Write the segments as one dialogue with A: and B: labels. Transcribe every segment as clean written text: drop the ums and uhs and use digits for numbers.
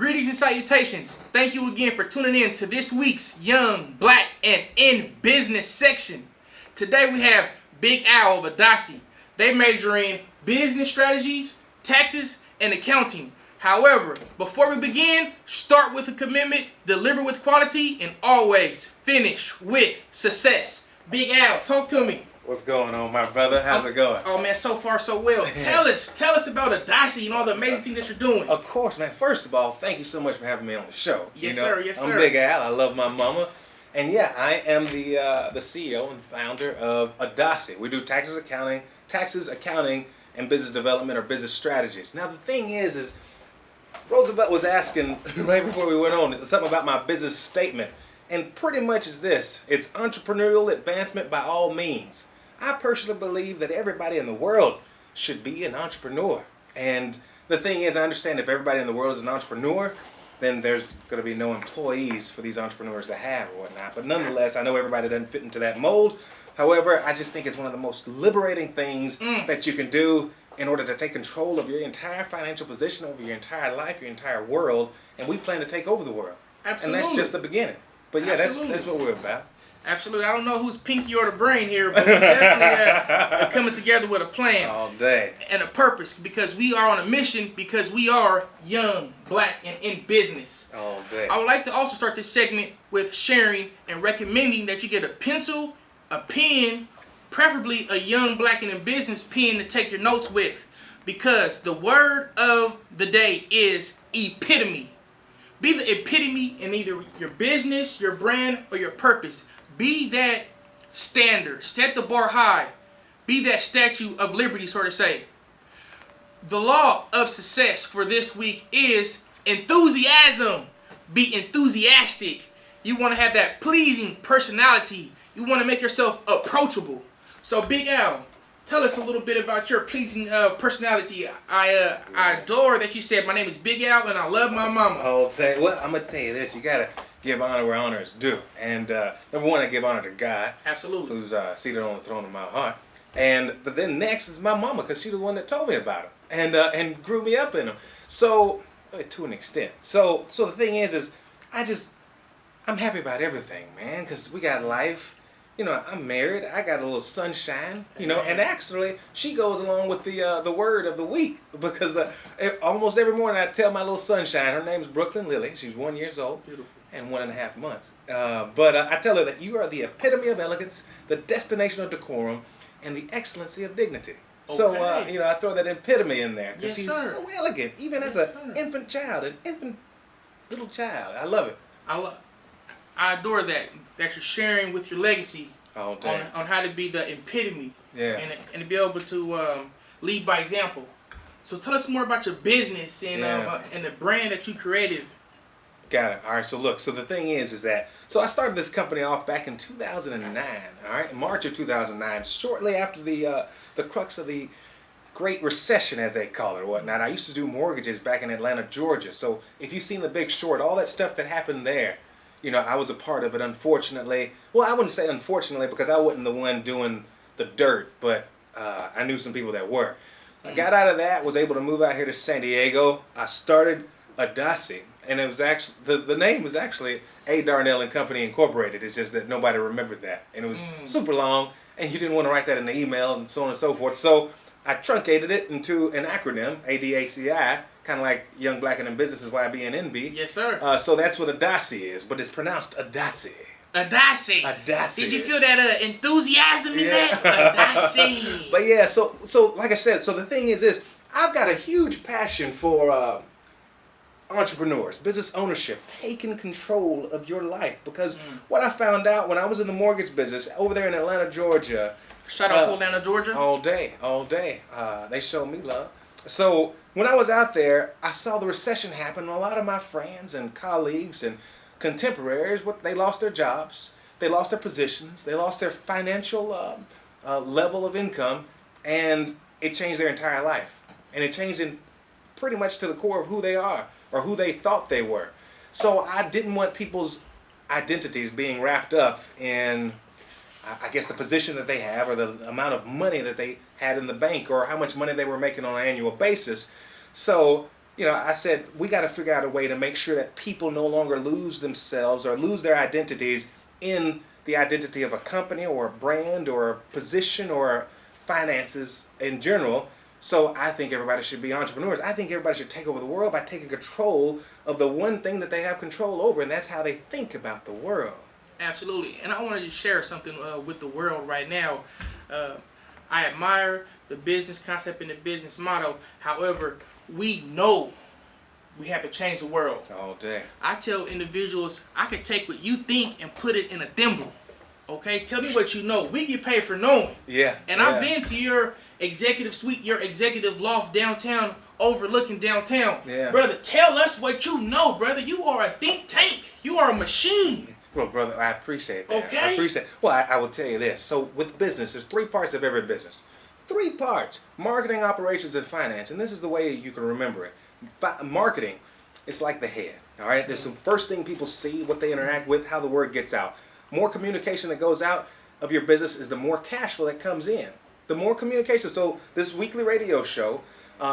A: Greetings and salutations. Thank you again for tuning in to this week's Young, Black, and in Business section. Today we have Big Al of ADACI. They major in business strategies, taxes, and accounting. However, before we begin, start with a commitment, deliver with quality, and always finish with success. Big Al, talk to me.
B: What's going on, my brother? How's it going?
A: Oh man, so far so well. Tell us about ADACI and all the amazing things that you're doing.
B: Of course, man. First of all, thank you so much for having me on the show.
A: Yes, sir. Yes, sir.
B: I'm Big Al. I love my mama, and yeah, I am the CEO and founder of ADACI. We do taxes, accounting, and business development or business strategies. Now the thing is Roosevelt was asking right before we went on something about my business statement, and pretty much is this: it's entrepreneurial advancement by all means. I personally believe that everybody in the world should be an entrepreneur. And the thing is, I understand if everybody in the world is an entrepreneur, then there's going to be no employees for these entrepreneurs to have or whatnot. But nonetheless, I know everybody doesn't fit into that mold. However, I just think it's one of the most liberating things that you can do in order to take control of your entire financial position over your entire life, your entire world. And we plan to take over the world.
A: Absolutely.
B: And that's just the beginning. But yeah, that's what we're about.
A: Absolutely. I don't know who's pinky or the brain here, but we definitely are coming together with a plan.
B: All day.
A: And a purpose, because we are on a mission, because we are young, black, and in business.
B: All day.
A: I would like to also start this segment with sharing and recommending that you get a pencil, a pen, preferably a young, black, and in business pen to take your notes with, because the word of the day is epitome. Be the epitome in either your business, your brand, or your purpose. Be that standard. Set the bar high. Be that Statue of Liberty, so to say. The law of success for this week is enthusiasm. Be enthusiastic. You want to have that pleasing personality. You want to make yourself approachable. So, Big Al, tell us a little bit about your pleasing personality. I adore that you said my name is Big Al and I love my mama.
B: Oh, well, I'm going to tell you this. You got to give honor where honor is due. And number one, I give honor to God.
A: Absolutely.
B: Who's seated on the throne of my heart. But then next is my mama, because she's the one that told me about him and grew me up in him. So, to an extent. So the thing is I'm happy about everything, man, because we got life. You know, I'm married. I got a little sunshine. You know, and actually, she goes along with the word of the week, because almost every morning I tell my little sunshine. Her name's Brooklyn Lily. She's 1 year old.
A: Beautiful.
B: And 1.5 months. But I tell her that you are the epitome of elegance, the destination of decorum, and the excellency of dignity. Okay. So I throw that epitome in there because she's so elegant, even as an infant child, an infant little child. I love it.
A: I adore that you're sharing with your legacy
B: all day
A: on how to be the epitome,
B: yeah,
A: and to be able to lead by example. So tell us more about your business and the brand that you created.
B: Got it. All right. So look. So the thing is that I started this company off back in 2009. All right, in March of 2009, shortly after the crux of the Great Recession, as they call it, or whatnot. I used to do mortgages back in Atlanta, Georgia. So if you've seen The Big Short, all that stuff that happened there, I was a part of it. Unfortunately, well, I wouldn't say unfortunately, because I wasn't the one doing the dirt, but I knew some people that were. I got out of that, was able to move out here to San Diego. I started ADACI. And it was actually the name was actually A. Darnell and Company Incorporated. It's just that nobody remembered that, and it was super long, and you didn't want to write that in the email and so on and so forth. So I truncated it into an acronym, ADACI, kind of like Young, Black, and in Business is YBNNB.
A: Yes, sir.
B: So that's what ADACI is, but it's pronounced ADACI.
A: ADACI.
B: ADACI.
A: Did you feel that enthusiasm in that? ADACI.
B: But yeah, so like I said, so the thing is this: I've got a huge passion for entrepreneurs, business ownership, taking control of your life. Because what I found out when I was in the mortgage business over there in Atlanta, Georgia.
A: Shout out to Atlanta, Georgia.
B: All day. They showed me love. So when I was out there, I saw the recession happen. A lot of my friends and colleagues and contemporaries, they lost their jobs, they lost their positions, they lost their financial level of income, and it changed their entire life. And it changed in pretty much to the core of who they are, or who they thought they were. So I didn't want people's identities being wrapped up in, I guess, the position that they have, or the amount of money that they had in the bank, or how much money they were making on an annual basis. So I said we got to figure out a way to make sure that people no longer lose themselves or lose their identities in the identity of a company or a brand or a position or finances in general. So I think everybody should be entrepreneurs. I think everybody should take over the world by taking control of the one thing that they have control over, and that's how they think about the world.
A: Absolutely. And I wanted to share something with the world right now. I admire the business concept and the business model. However, we know we have to change the world.
B: All day.
A: I tell individuals, I could take what you think and put it in a thimble. Okay? Tell me what you know. We get paid for knowing.
B: Yeah.
A: And I've been to your executive suite, your executive loft downtown, overlooking downtown.
B: Yeah.
A: Brother, tell us what you know, brother. You are a think tank. You are a machine.
B: Well, brother, I appreciate that.
A: Okay.
B: I appreciate. Well, I will tell you this. So with business, there's 3 parts of every business. 3 parts: marketing, operations, and finance. And this is the way you can remember it. Marketing, it's like the head. All right. This is the first thing people see, what they interact with, how the word gets out. More communication that goes out of your business is the more cash flow that comes in. The more communication. So this weekly radio show,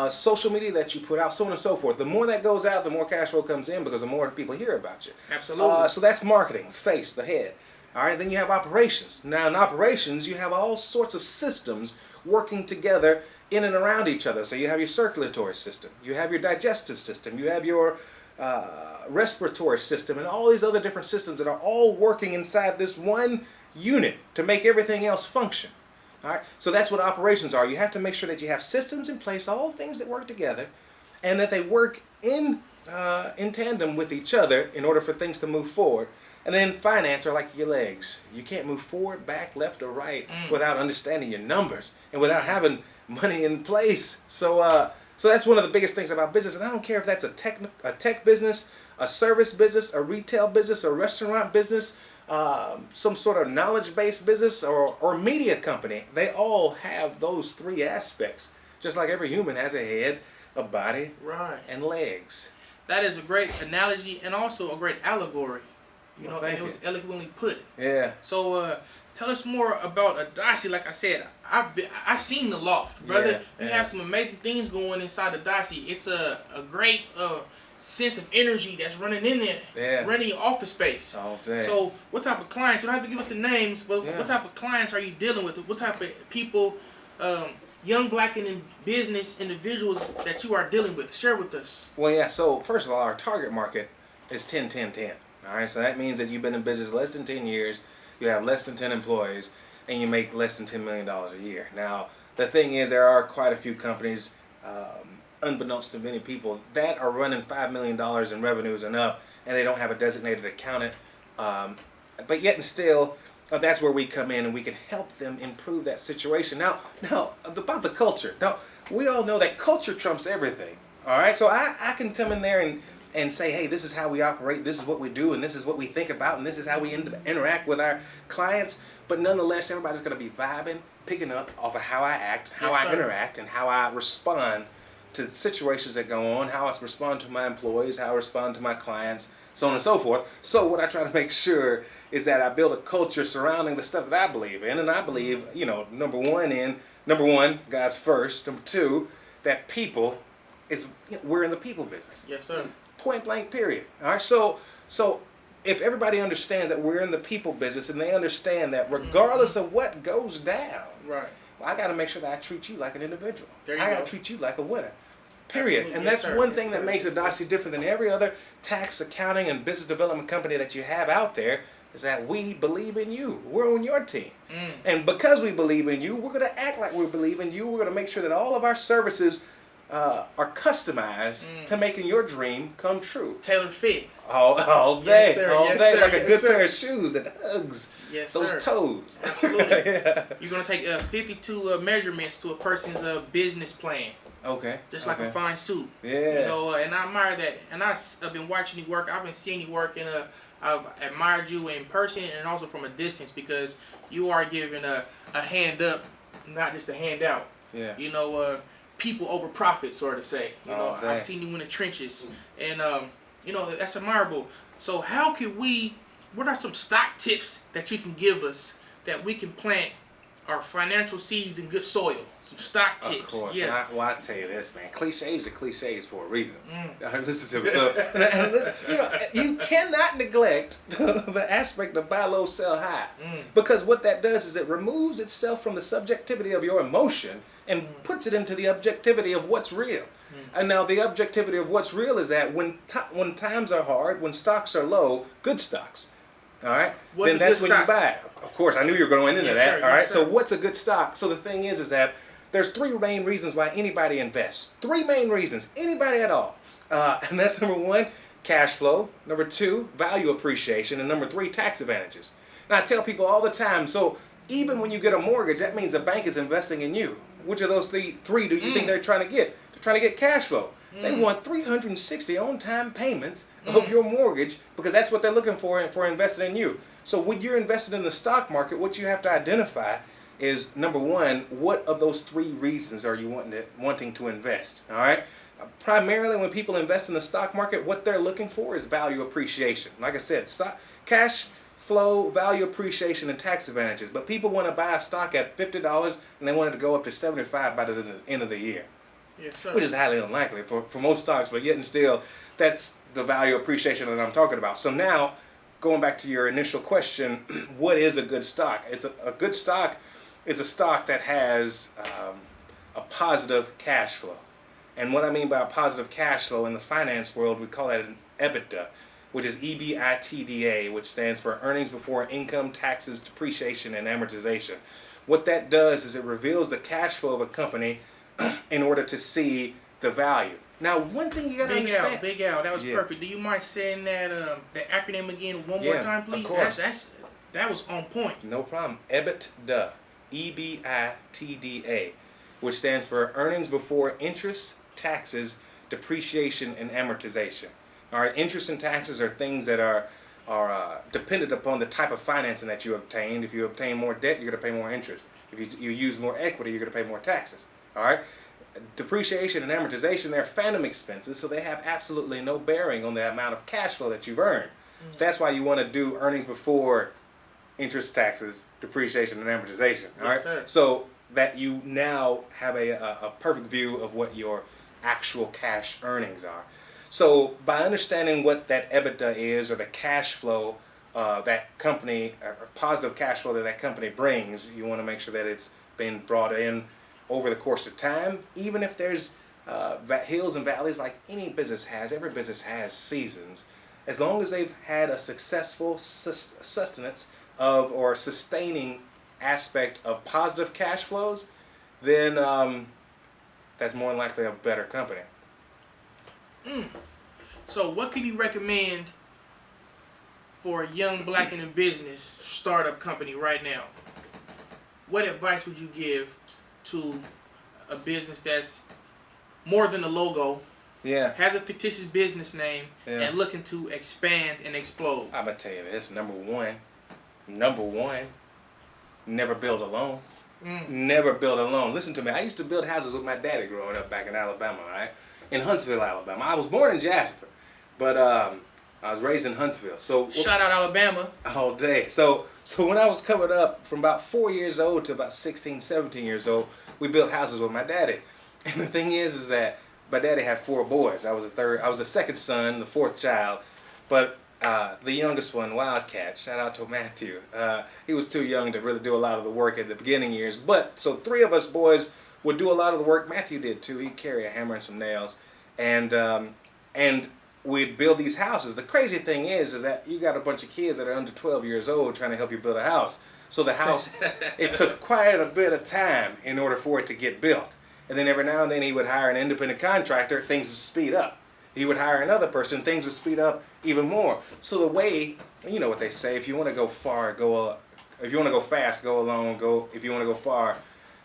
B: social media that you put out, so on and so forth. The more that goes out, the more cash flow comes in because the more people hear about you.
A: Absolutely.
B: So that's marketing, face, the head. All right, then you have operations. Now in operations, you have all sorts of systems working together in and around each other. So you have your circulatory system, you have your digestive system, you have your respiratory system, and all these other different systems that are all working inside this one unit to make everything else function. All right, so that's what operations are. You have to make sure that you have systems in place, all things that work together, and that they work in tandem with each other in order for things to move forward. And then finance are like your legs. You can't move forward, back, left, or right without understanding your numbers and without having money in place. So that's one of the biggest things about business. And I don't care if that's a tech business, a service business, a retail business, a restaurant business, some sort of knowledge-based business, or media company. They all have those 3 aspects. Just like every human has a head, a body,
A: Right.
B: and legs.
A: That is a great analogy and also a great allegory.
B: Well,
A: And it was eloquently put.
B: Yeah.
A: So tell us more about ADACI. Like I said, I've seen the loft, brother.
B: Yeah,
A: You
B: yeah.
A: have some amazing things going inside ADACI. It's a great sense of energy that's running in there,
B: Yeah.
A: running your office space.
B: All day.
A: So what type of clients? You don't have to give us the names, but
B: Yeah.
A: what type of clients are you dealing with? What type of people, young black and in business individuals that you are dealing with? Share with us.
B: Well, yeah, so first of all, our target market is 10-10-10. All right, so that means that you've been in business less than 10 years, you have less than 10 employees, and you make less than $10 million a year. Now, the thing is, there are quite a few companies, unbeknownst to many people, that are running $5 million in revenues and up, and they don't have a designated accountant. But yet and still, that's where we come in and we can help them improve that situation. Now, about the culture. Now, we all know that culture trumps everything. All right, so I can come in there and say, hey, this is how we operate, this is what we do, and this is what we think about, and this is how we interact with our clients. But nonetheless, everybody's going to be vibing, picking up off of how I act, how I interact, and how I respond to situations that go on, how I respond to my employees, how I respond to my clients, so on and so forth. So what I try to make sure is that I build a culture surrounding the stuff that I believe in. And I believe, number one, God's first. Number 2, that we're in the people business.
A: Yes, sir.
B: Point blank, period. All right, so if everybody understands that we're in the people business and they understand that regardless of what goes down,
A: Right.
B: well, I got to make sure that I treat you like an individual.
A: There you
B: I got
A: go.
B: to treat you like a winner. Period.
A: Absolutely.
B: And
A: Yes,
B: that's
A: sir.
B: one
A: Yes,
B: thing that
A: sir.
B: makes ADACI different than every other tax, accounting, and business development company that you have out there, is that we believe in you. We're on your team. And because we believe in you, we're going to act like we believe in you. We're going to make sure that all of our services are customized to making your dream come true.
A: Tailor fit.
B: All day.
A: Yes, sir.
B: All
A: Yes,
B: day.
A: sir.
B: Like a
A: Yes,
B: good
A: sir.
B: pair of shoes that hugs
A: Yes,
B: those
A: sir.
B: toes.
A: Absolutely.
B: Yeah.
A: You're gonna take 52 measurements to a person's business plan,
B: Okay.
A: just like a fine suit.
B: Yeah.
A: And I admire that. And I've been watching you work. I've been seeing you work, and I've admired you in person and also from a distance because you are giving a hand up, not just a hand out.
B: Yeah.
A: People over profit, sort of say.
B: Okay.
A: I've seen you in the trenches, and that's admirable. So how can what are some stock tips that you can give us that we can plant are financial seeds in good soil. Some stock tips.
B: Of course.
A: Yeah.
B: I tell you this, man. Cliches are cliches for a reason. Listen to me. So, and listen, you cannot neglect the aspect of buy low, sell high. Because what that does is it removes itself from the subjectivity of your emotion and puts it into the objectivity of what's real. And now the objectivity of what's real is that when times are hard, when stocks are low, good stocks, all right, then that's when you buy it. Of course, I knew you were going into that.
A: Sir,
B: all right,
A: yes,
B: so what's a good stock? So the thing is that there's three main reasons why anybody invests. Three main reasons, anybody at all. And that's number one, cash flow. Number two, value appreciation. And number three, tax advantages. Now, I tell people all the time, so even when you get a mortgage, that means the bank is investing in you. Which of those three do you think they're trying to get? They're trying to get cash flow. They want 360 on-time payments of your mortgage because that's what they're looking for investing in you. So when you're invested in the stock market, what you have to identify is, number one, what of those three reasons are you wanting to invest? All right. Primarily, when people invest in the stock market, what they're looking for is value appreciation. Like I said, cash flow, value appreciation, and tax advantages. But people want to buy a stock at $50 and they want it to go up to $75 by the end of the year.
A: Yes, sir.
B: Which is highly unlikely for most stocks, but yet and still, that's the value appreciation that I'm talking about. So now, going back to your initial question, what is a good stock? A good stock is a stock that has a positive cash flow. And what I mean by a positive cash flow in the finance world, we call that an EBITDA, which is EBITDA, which stands for earnings before income, taxes, depreciation, and amortization. What that does is it reveals the cash flow of a company in order to see the value. Now, one thing you got to understand.
A: Big Al, that was perfect. Do you mind saying that the acronym again one more time, please?
B: Of course.
A: That was on point.
B: No problem. EBITDA, EBITDA, which stands for earnings before interest, taxes, depreciation, and amortization. All right, interest and taxes are things that are dependent upon the type of financing that you obtained. If you obtain more debt, you're going to pay more interest. If you use more equity, you're going to pay more taxes. All right. Depreciation and amortization, they're phantom expenses, so they have absolutely no bearing on the amount of cash flow that you've earned. That's why you want to do earnings before interest, taxes, depreciation, and amortization. All right.
A: Sir.
B: So that you now have a perfect view of what your actual cash earnings are. So by understanding what that EBITDA is, or the cash flow that company, or positive cash flow that company brings, you want to make sure that it's been brought in over the course of time. Even if there's hills and valleys like any business has, every business has seasons. As long as they've had a successful sustenance of or sustaining aspect of positive cash flows, then that's more than likely a better company.
A: So what can you recommend for a young black and in business startup company right now? What advice would you give to a business that's more than a logo, has a fictitious business name, and looking to expand and explode?
B: I'm going to tell you this. Number one, never build alone. Never build alone. Listen to me. I used to build houses with my daddy growing up back in Alabama, right? In Huntsville, Alabama. I was born in Jasper, but I was raised in Huntsville. So
A: shout out Alabama.
B: All day. So when I was coming up from about 4 years old to about 16, 17 years old, we built houses with my daddy. And the thing is that my daddy had 4 boys. I was the second son, the 4th child. But the youngest one, Wildcat, shout out to Matthew. He was too young to really do a lot of the work at the beginning years. But so 3 of us boys would do a lot of the work. Matthew did too. He'd carry a hammer and some nails. And we'd build these houses. The crazy thing is that you got a bunch of kids that are under 12 years old trying to help you build a house. So the house, it took quite a bit of time in order for it to get built. And then every now and then he would hire an independent contractor, things would speed up. He would hire another person, things would speed up even more. So the way, you know what they say, if you want to go far, if you want to go fast, go alone. If you want to go far,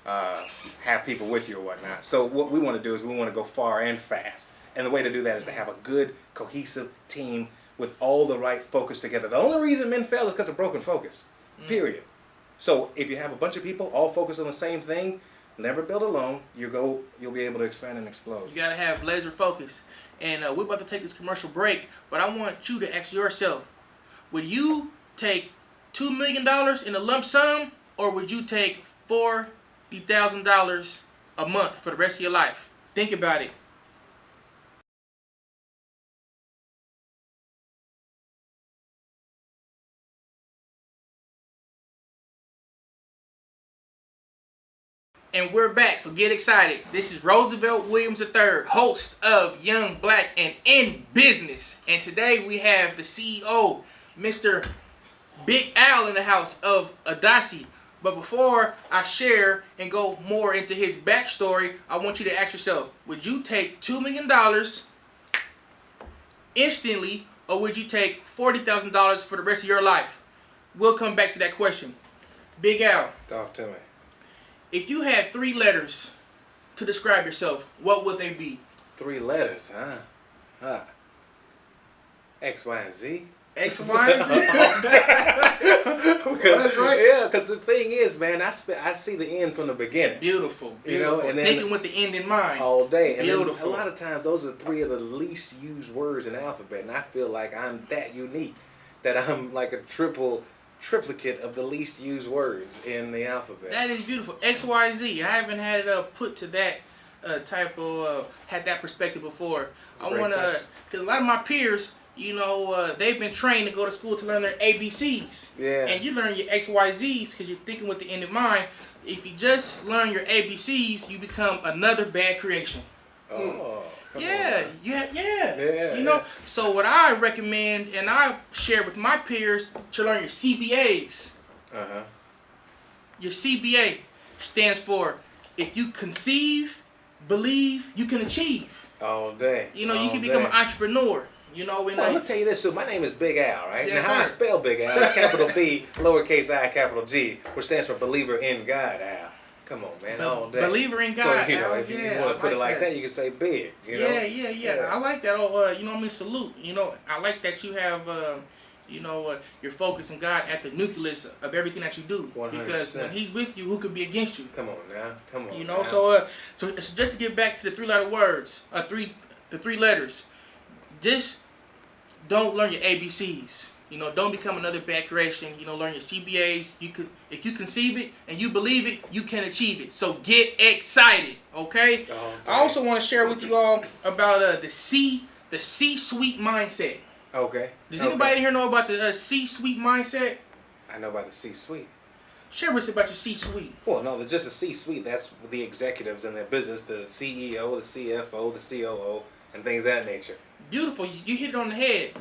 B: have people with you or whatnot. So what we want to do is we want to go far and fast. And the way to do that is to have a good, cohesive team with all the right focus together. The only reason men fail is because of broken focus, period. So if you have a bunch of people all focused on the same thing, never build alone, you'll be able to expand and explode.
A: You got to have laser focus. And we're about to take this commercial break, but I want you to ask yourself, would you take $2 million in a lump sum, or would you take $40,000 a month for the rest of your life. Think about it. And we're back, so get excited. This is Roosevelt Williams III, host of Young, Black, and in Business. And today we have the CEO, Mr. Big Al, in the house of ADACI. But before I share and go more into his backstory, I want you to ask yourself, would you take $2 million instantly, or would you take $40,000 for the rest of your life? We'll come back to that question. Big Al.
B: Talk to me.
A: If you had 3 letters to describe yourself, what would they be?
B: 3 letters, huh? X, Y, and Z.
A: X, Y, and Z?
B: That's right. Yeah, because the thing is, man, I see the end from the beginning.
A: Beautiful.
B: You know, and then
A: thinking with the end in mind.
B: All day. And
A: beautiful.
B: A lot of times, those are 3 of the least used words in the alphabet, and I feel like I'm that unique, that I'm like a triplicate of the least used words in the alphabet.
A: That is beautiful. X, Y, Z. I haven't had it put to that type of had that perspective before. I want to, because a lot of my peers, you know, they've been trained to go to school to learn their ABCs.
B: Yeah. And
A: you learn your X, Y, Zs because you're thinking with the end in mind. If you just learn your ABCs, you become another bad creation.
B: Oh.
A: Yeah. You know, so what I recommend and I share with my peers to learn your CBAs. Your CBA stands for if you conceive, believe, you can achieve.
B: All day.
A: You know, you can become an entrepreneur. You know,
B: well, I'm gonna tell you this. So my name is Big Al, right?
A: Yes,
B: now, how
A: sir.
B: I spell Big Al is capital B, lowercase I, capital G, which stands for believer in God, Al. Come on, man, all day.
A: Believer in God.
B: So, you know, if you want to put it like that, you can say big, you know?
A: Yeah. I like that. Oh, you know what I mean? Salute. You know, I like that you have, you know, your focus on God at the nucleus of everything that you do.
B: 100%.
A: Because when He's with you, who could be against you?
B: Come on now. Come on.
A: You know,
B: now.
A: so just to get back to the 3-letter words, the 3 letters, just don't learn your ABCs. You know, don't become another bad creation. You know, learn your CBAs. If you conceive it and you believe it, you can achieve it. So get excited, okay? I also want to share with you all about the CSuite mindset.
B: Okay.
A: Does anybody here know about the CSuite mindset?
B: I know about the C-suite.
A: Share with us about your C-suite.
B: Well, no, just the C-suite. That's the executives in their business, the CEO, the CFO, the COO, and things of that nature.
A: Beautiful. You hit it on the head.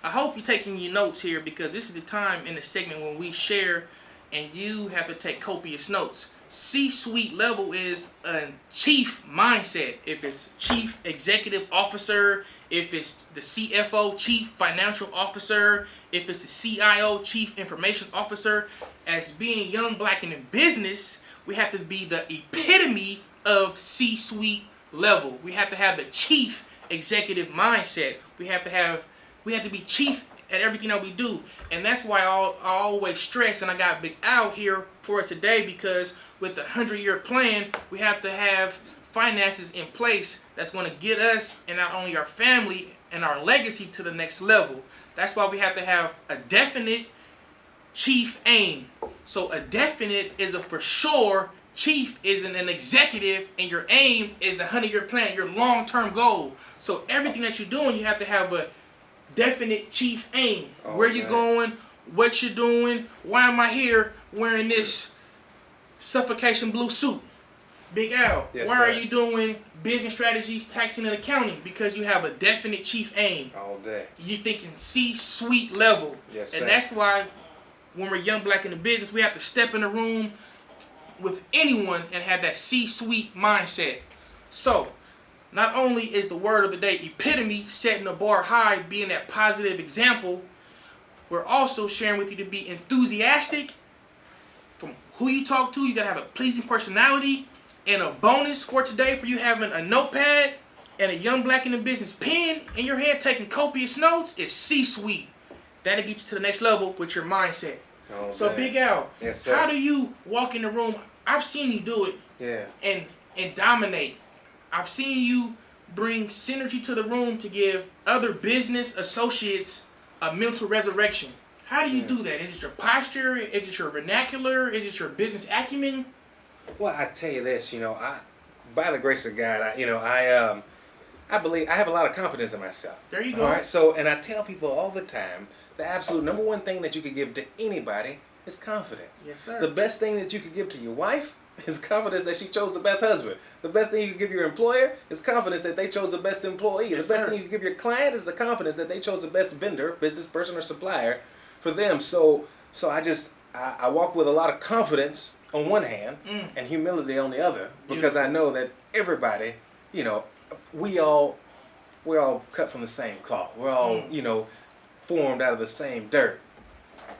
A: I hope you're taking your notes here because this is the time in the segment when we share and you have to take copious notes. C-suite level is a chief mindset. If it's chief executive officer, if it's the CFO, chief financial officer, if it's the CIO, chief information officer, as being young, black, and in business, we have to be the epitome of C-suite level. We have to have the chief executive mindset. We have to be chief at everything that we do. And that's why I always stress, and I got Big Al here for it today, because with the 100-year plan, we have to have finances in place that's going to get us and not only our family and our legacy to the next level. That's why we have to have a definite chief aim. So a definite is a for sure, chief is an executive, and your aim is the 100-year plan, your long-term goal. So everything that you're doing, you have to have a definite chief aim. Where you going, what you're doing, why am I here wearing this suffocation blue suit? Big Al, why are you doing business strategies, taxing, and accounting? Because you have a definite chief aim.
B: All day.
A: You're thinking C-suite level.
B: Yes, sir.
A: And that's why when we're young, black, in the business, we have to step in the room with anyone and have that C-suite mindset. So, not only is the word of the day epitome, setting the bar high, being that positive example, we're also sharing with you to be enthusiastic from who you talk to. You got to have a pleasing personality. And a bonus for today for you having a notepad and a young black in the business pen in your head taking copious notes is C-suite. That'll get you to the next level with your mindset. So Big Al, how do you walk in the room? I've seen you do it and dominate. I've seen you bring synergy to the room to give other business associates a mental resurrection. How do you do that? Is it your posture? Is it your vernacular? Is it your business acumen?
B: Well, I tell you this, by the grace of God, I believe I have a lot of confidence in myself.
A: There you go.
B: All right. So, and I tell people all the time, the absolute number one thing that you could give to anybody is confidence.
A: Yes, sir.
B: The best thing that you could give to your wife is confidence that she chose the best husband. The best thing you can give your employer is confidence that they chose the best employee.
A: Yes,
B: the best
A: sir.
B: thing you can give your client is the confidence that they chose the best vendor, business person, or supplier for them. So I walk with a lot of confidence on one hand and humility on the other, because I know that everybody, we're all cut from the same cloth. We're all, formed out of the same dirt,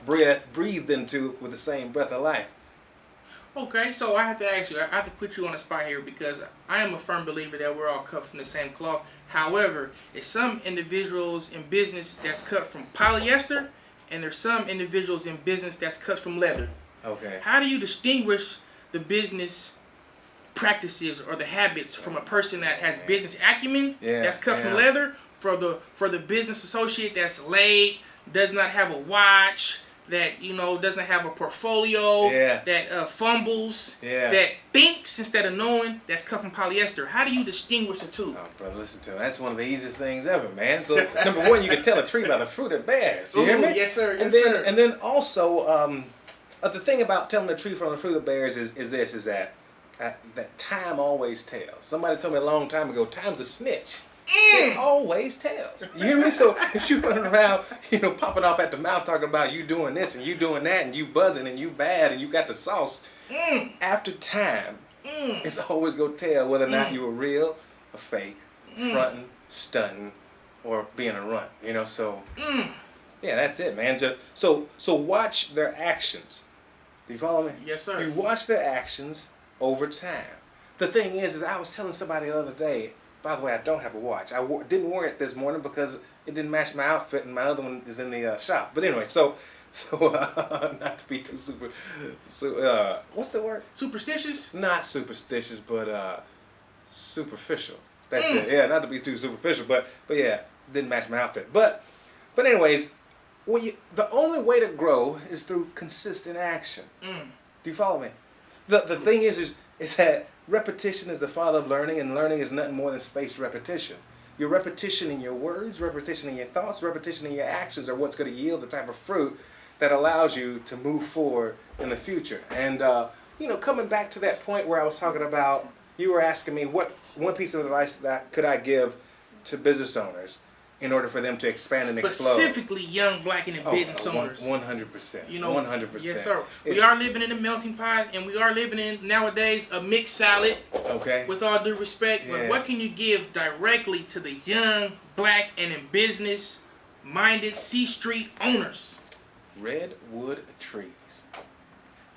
B: breathed into with the same breath of life.
A: Okay, so I have to ask you, I have to put you on the spot here, because I am a firm believer that we're all cut from the same cloth. However, there's some individuals in business that's cut from polyester, and there's some individuals in business that's cut from leather.
B: Okay.
A: How do you distinguish the business practices or the habits from a person that has business acumen that's cut from leather, for the business associate that's late, does not have a watch, that doesn't have a portfolio, that fumbles, that thinks instead of knowing, that's cut from polyester? How do you distinguish the two?
B: Oh, brother, listen to me. That's one of the easiest things ever, man. So number one, you can tell a tree by the fruit it bears. You hear me?
A: Yes, sir. Yes,
B: sir. And then also, the thing about telling the tree from the fruit it bears is that time always tells. Somebody told me a long time ago, time's a snitch. It always tells. You hear me? So if you running around, popping off at the mouth talking about you doing this and you doing that and you buzzing and you bad and you got the sauce, after time, it's always gonna tell whether or not you were real or fake, fronting, stunting, or being a runt. So yeah, that's it, man. So watch their actions. Do you follow me?
A: Yes, sir.
B: You watch their actions over time. The thing is I was telling somebody the other day. By the way, I don't have a watch. I didn't wear it this morning because it didn't match my outfit, and my other one is in the shop. But anyway, so not to be too what's the word?
A: Superstitious?
B: Not superstitious, but superficial. That's it. Yeah, not to be too superficial, but yeah, didn't match my outfit. But anyways, the only way to grow is through consistent action. Do you follow me? The thing is that repetition is the father of learning, and learning is nothing more than spaced repetition. Your repetition in your words, repetition in your thoughts, repetition in your actions are what's going to yield the type of fruit that allows you to move forward in the future. And, coming back to that point where I was talking about, you were asking me what one piece of advice that could I give to business owners in order for them to expand and explode.
A: Specifically young black and business owners.
B: 100%. 100%.
A: Yes, sir. We are living in a melting pot, and we are living in, nowadays, a mixed salad.
B: Okay.
A: With all due respect.
B: Yeah.
A: But what can you give directly to the young black and in business minded CSuite owners?
B: Redwood trees.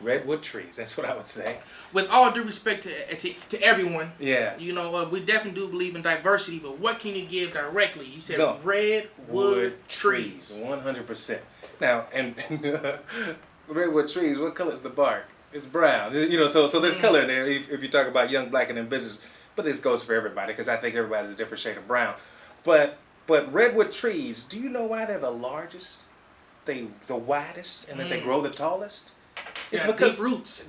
B: Redwood trees. That's what I would say.
A: With all due respect to everyone.
B: Yeah.
A: We definitely do believe in diversity, but what can you give directly? You said redwood trees.
B: 100%. Now, and redwood trees, what color is the bark? It's brown. So there's color in there if you talk about young black and in business. But this goes for everybody, because I think everybody's a different shade of brown. But redwood trees, do you know why they're the largest, the widest, and that they grow the tallest? It's because
A: deep roots.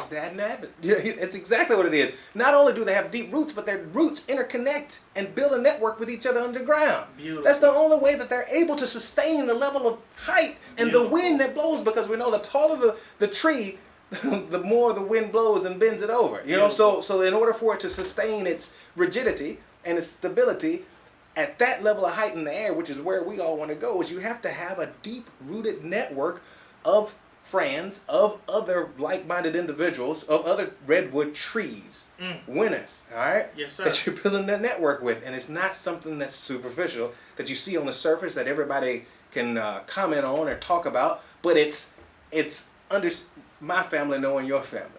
B: It's exactly what it is. Not only do they have deep roots, but their roots interconnect and build a network with each other underground.
A: Beautiful.
B: That's the only way that they're able to sustain the level of height and the wind that blows, because we know the taller the tree, the more the wind blows and bends it over. So in order for it to sustain its rigidity and its stability at that level of height in the air, which is where we all want to go, is you have to have a deep-rooted network of friends, of other like-minded individuals, of other redwood trees, winners, all right?
A: Yes, sir.
B: That you're building that network with. And it's not something that's superficial, that you see on the surface, that everybody can comment on or talk about, but it's under my family knowing your family.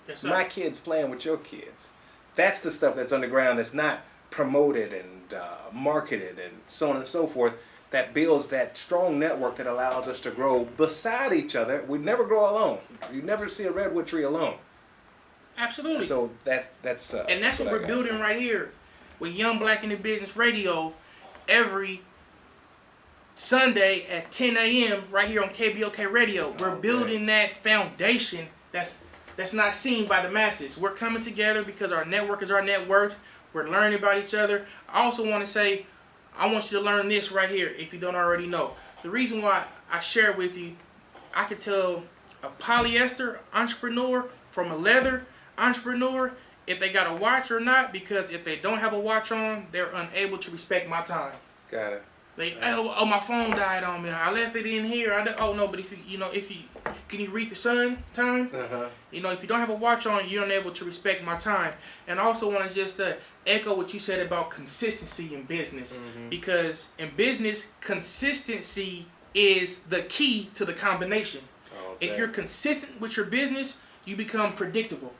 A: Yes, sir.
B: My kids playing with your kids. That's the stuff that's underground, that's not promoted and marketed and so on and so forth, that builds that strong network that allows us to grow beside each other. We never grow alone. You never see a redwood tree alone.
A: Absolutely.
B: So that's
A: and that's what we're building right here with Young Black in the Business Radio every Sunday at 10 a.m. right here on KBOK Radio. We're building that foundation that's that's not seen by the masses. We're coming together because our network is our net worth. We're learning about each other. I also want to say, I want you to learn this right here if you don't already know. The reason why I share it with you, I could tell a polyester entrepreneur from a leather entrepreneur if they got a watch or not, because if they don't have a watch on, they're unable to respect my time.
B: Got it.
A: They, oh, my phone died on me. I left it in here. Oh no, but if you can you read the sun time? If you don't have a watch on, you're unable to respect my time. And I also want to just echo what you said about consistency in business, because in business, consistency is the key to the combination. Okay. If you're consistent with your business, you become predictable.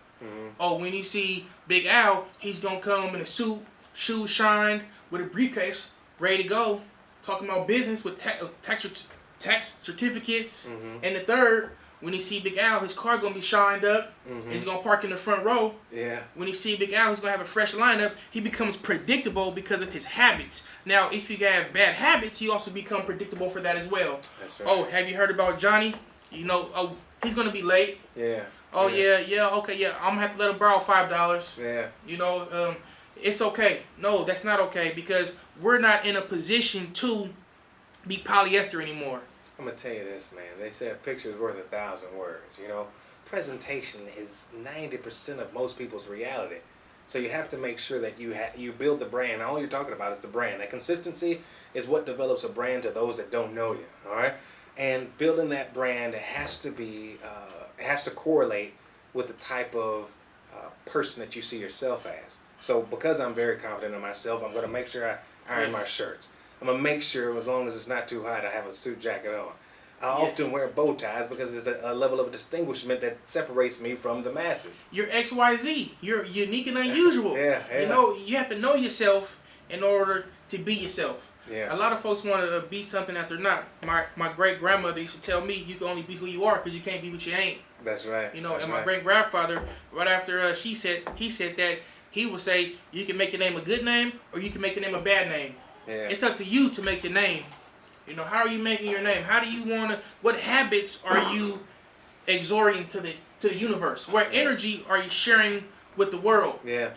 A: Oh, when you see Big Al, he's gonna come in a suit, shoes shined, with a briefcase, ready to go, talking about business with tax certificates. And the third, when you see Big Al, his car gonna be shined up, and he's gonna park in the front row. Yeah. When you see Big Al, he's gonna have a fresh lineup. He becomes predictable because of his habits. Now, if you have bad habits, you also become predictable for that as well. That's right. Oh, have you heard about Johnny? Oh, he's gonna be late. Yeah. Oh yeah, okay, yeah. I'm gonna have to let him borrow $5. Yeah. It's okay. No, that's not okay, because we're not in a position to be polyester anymore.
B: I'm gonna tell you this, man. They say a picture is worth 1,000 words. Presentation is 90% of most people's reality. So you have to make sure that you build the brand. All you're talking about is the brand. That consistency is what develops a brand to those that don't know you. All right. And building that brand, it has to be, it has to correlate with the type of person that you see yourself as. So because I'm very confident in myself, I'm going to make sure I iron my shirts. I'm going to make sure, as long as it's not too hot, I have a suit jacket on. I often wear bow ties because it's a level of distinguishment that separates me from the masses.
A: You're XYZ. You're unique and unusual.
B: Yeah.
A: You have to know yourself in order to be yourself. Yeah. A lot of folks want to be something that they're not. My great grandmother used to tell me, you can only be who you are because you can't be what you ain't.
B: That's right.
A: And my great grandfather, right after he said that, he would say, you can make your name a good name or you can make your name a bad name. Yeah. It's up to you to make your name. How are you making your name? How do you want to? What habits are you exhorting to the universe? What energy are you sharing with the world? Yeah.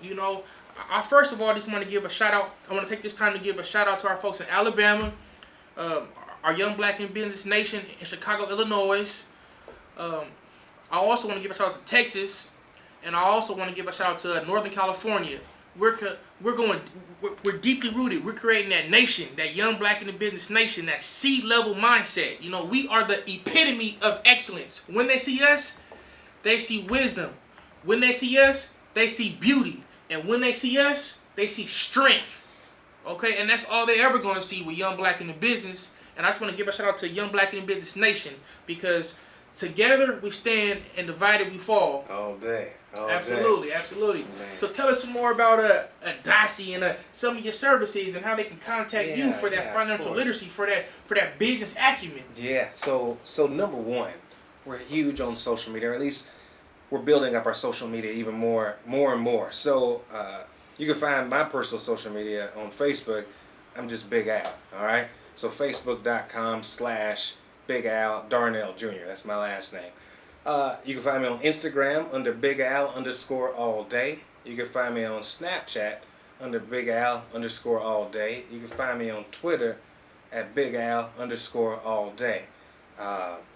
A: I first of all just want to give a shout out. I want to take this time to give a shout out to our folks in Alabama, our Young Black in Business Nation in Chicago, Illinois. I also want to give a shout out to Texas, and I also want to give a shout out to Northern California. We're deeply rooted. We're creating that nation, that young black in the business nation, that C-level mindset. We are the epitome of excellence. When they see us, they see wisdom. When they see us, they see beauty. And when they see us, they see strength. Okay, and that's all they're ever going to see with young black in the business. And I just want to give a shout out to Young Black in the Business Nation, because together we stand and divided we fall.
B: All day.
A: Absolutely. Man. So tell us some more about ADACI and some of your services and how they can contact you for that financial literacy, for that business acumen.
B: Yeah. So number one, we're huge on social media, or at least we're building up our social media even more and more. So you can find my personal social media on Facebook. I'm just Big Al. All right. So Facebook.com/Big Al Darnell Jr. That's my last name. You can find me on Instagram under Big Al _all day. You can find me on Snapchat under Big Al _all day. You can find me on Twitter at Big Al _all day.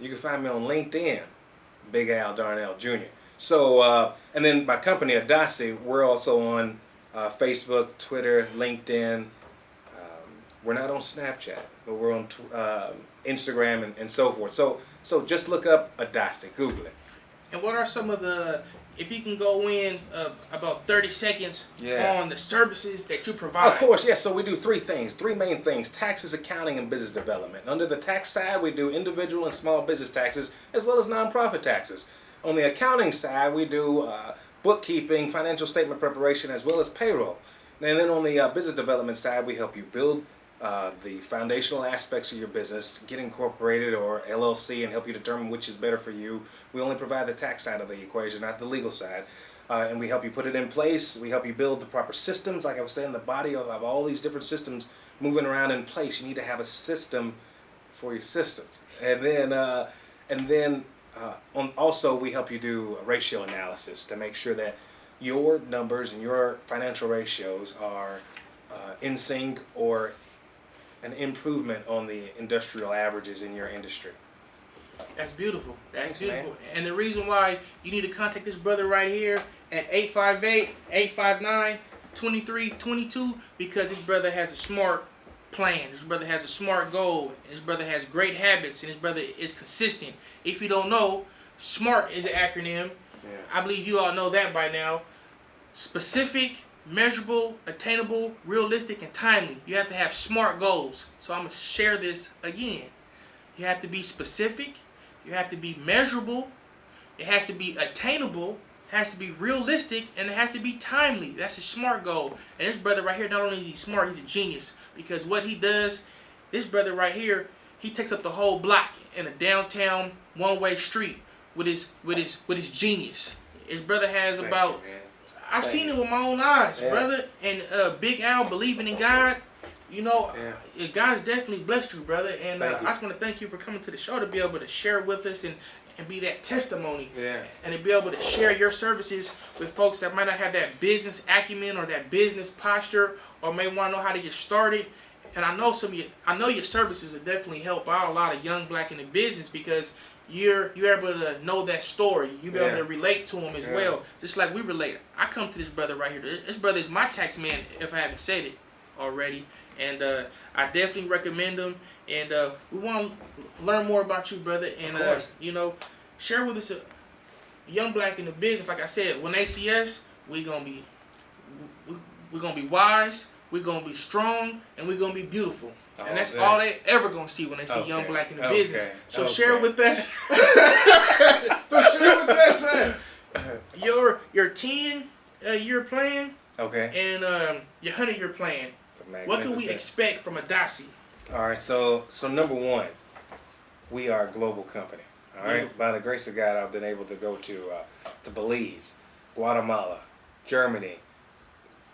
B: You can find me on LinkedIn, Big Al Darnell Jr. So, and then my company ADACI, we're also on Facebook, Twitter, LinkedIn. We're not on Snapchat, but we're on Instagram and so forth. So just look up ADACI, Google it.
A: And what are some of the, if you can go in about 30 seconds on the services that you provide?
B: Of course, yes. So we do three main things: taxes, accounting, and business development. Under the tax side, we do individual and small business taxes, as well as nonprofit taxes. On the accounting side, we do bookkeeping, financial statement preparation, as well as payroll. And then on the business development side, we help you build the foundational aspects of your business, get incorporated or LLC, and help you determine which is better for you. We only provide the tax side of the equation, not the legal side. And we help you put it in place. We help you build the proper systems. Like I was saying, the body of all these different systems moving around in place. You need to have a system for your systems. And then Also, we help you do a ratio analysis to make sure that your numbers and your financial ratios are in sync or an improvement on the industrial averages in your industry.
A: That's beautiful. That's
B: Thanks,
A: beautiful.
B: man.
A: And the reason why you need to contact this brother right here at 858-859-2322, because this brother has a smart plan. This brother has a smart goal. This brother has great habits, and this brother is consistent. If you don't know, SMART is an acronym.
B: Yeah.
A: I believe you all know that by now. Specific, measurable, attainable, realistic, and timely. You have to have SMART goals. So I'm going to share this again. You have to be specific. You have to be measurable. It has to be attainable. It has to be realistic, and it has to be timely. That's a SMART goal. And this brother right here, not only is he smart, he's a genius. Because what he does, this brother right here, he takes up the whole block in a downtown one-way street with his genius. His brother has about, I've seen it with my own eyes, brother. And Big Al believing in God. You know, God has definitely blessed you, brother. And I just want to thank you for coming to the show to be able to share with us and be that testimony. And to be able to share your services with folks that might not have that business acumen or that business posture, or may want to know how to get started. And I know your services will definitely help out a lot of young black in the business, because you're able to know that story. You'll be able to relate to them as well, just like we relate. I come to this brother right here. This brother is my tax man, if I haven't said it already. And I definitely recommend them. And we want to learn more about you, brother. And you know, share with us a young black in the business. Like I said, when they see us, we're gonna be wise. We're gonna be strong, and we're gonna be beautiful. And that's all they ever gonna see when they see young black in the business. So share with us.
C: So share with us,
A: your 10-year plan.
B: Okay.
A: And your 100-year plan. What can we expect from ADACI?
B: All right, so number one, we are a global company. All right, by the grace of God, I've been able to go to Belize, Guatemala, Germany.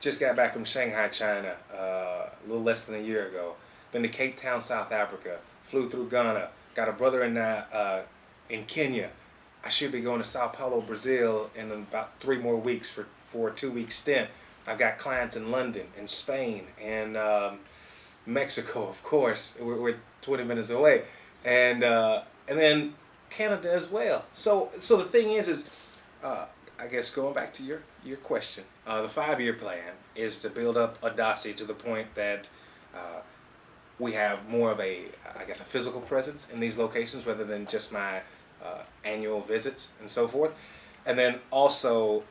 B: Just got back from Shanghai, China, a little less than a year ago. Been to Cape Town, South Africa. Flew through Ghana. Got a brother in Kenya. I should be going to Sao Paulo, Brazil, in about 3 more weeks for a 2-week stint. I've got clients in London, in Spain, and Mexico, of course. We're 20 minutes away, and then Canada as well. So the thing is I guess going back to your question, the 5-year plan is to build up ADACI to the point that we have more of a physical presence in these locations rather than just my annual visits and so forth. And then also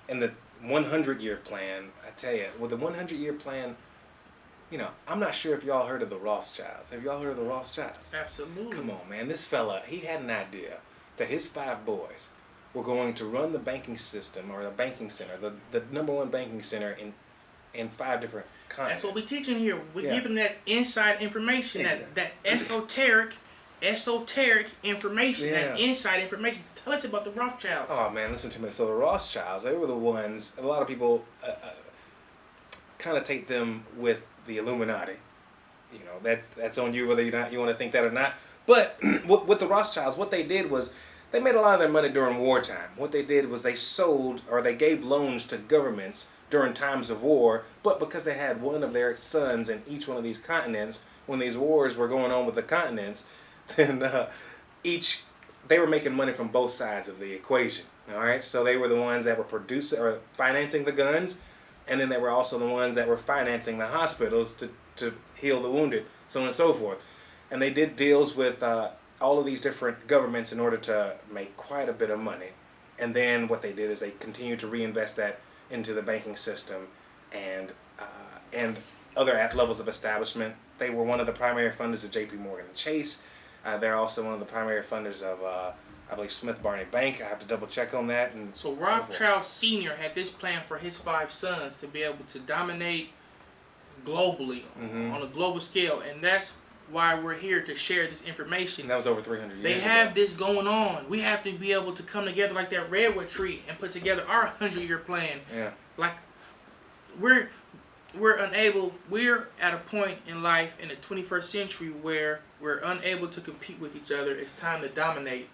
B: in the 100-year plan, I tell you, with the 100-year plan, you know, I'm not sure if y'all heard of the Rothschilds. Have y'all heard of the Rothschilds?
A: Absolutely.
B: Come on, man. This fella, he had an idea that his 5 boys were going to run the banking system, or the banking center, the #1 banking center in 5 different continents.
A: That's what we're teaching here. We're giving that inside information, that esoteric information, that inside information. Tell us about the Rothschilds.
B: Oh, man, listen to me. So the Rothschilds, they were the ones, a lot of people kind of take them with the Illuminati. You know, that's on you whether you want to think that or not. But with the Rothschilds, what they did was they made a lot of their money during wartime. What they did was they sold, or they gave loans to governments during times of war, but because they had one of their sons in each one of these continents, when these wars were going on with the continents, then they were making money from both sides of the equation. All right, so they were the ones that were producing or financing the guns, and then they were also the ones that were financing the hospitals to heal the wounded, so on and so forth. And they did deals with all of these different governments in order to make quite a bit of money. And then what they did is they continued to reinvest that into the banking system and other levels of establishment. They were one of the primary funders of J.P. Morgan and Chase. They're also one of the primary funders of, I believe, Smith Barney Bank. I have to double check on that. And
A: so Rothschild Sr. had this plan for his 5 sons to be able to dominate globally, on a global scale. And that's why we're here to share this information.
B: And that was over 300 years
A: They have this going on. We have to be able to come together like that redwood tree and put together our 100-year plan.
B: Yeah.
A: Like we're at a point in life in the 21st century where we're unable to compete with each other. It's time to dominate.